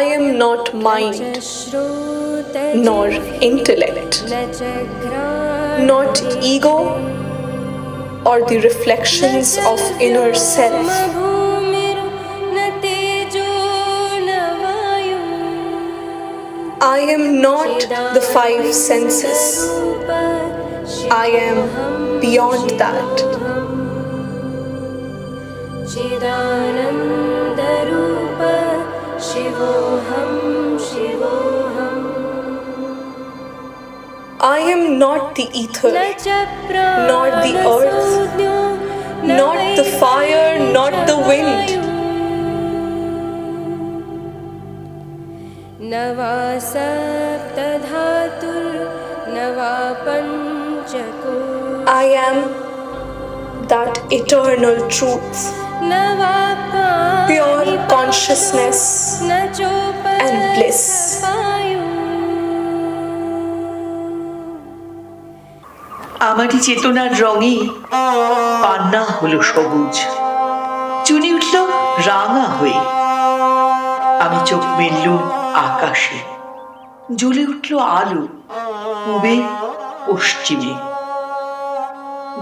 I am not mind, nor intellect, not ego or the reflections of inner self. I am not the five senses. I am beyond that. I am not the ether, nor the earth, not the fire, not the wind. I am that eternal truth, pure consciousness and bliss. আমারই চেতনার রঙে পান্না হলো সবুজ, চুনি উঠল রাঙা হয়ে। আমি চোখ মেললুম আকাশে, জ্বলে উঠল আলো পূবে পশ্চিমে।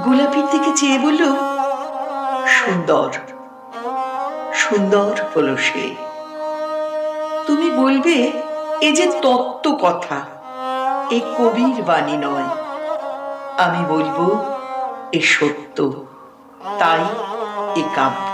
গোলাপির দিকে চেয়ে বলল, সুন্দর সুন্দর হলো সে। তুমি বলবে এ যে তত্ত্ব কথা, এ কবির বাণী নয়। আমি বলবো এ সত্য, তাই এ কাব্য।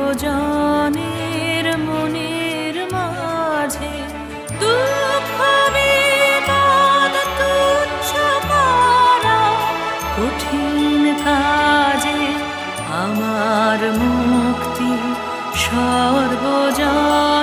সর্বজনের মনের মাঝে দুঃখ বিপদ তুচ্ছ করা কঠিন কাজে আমার মুক্তি সর্বজন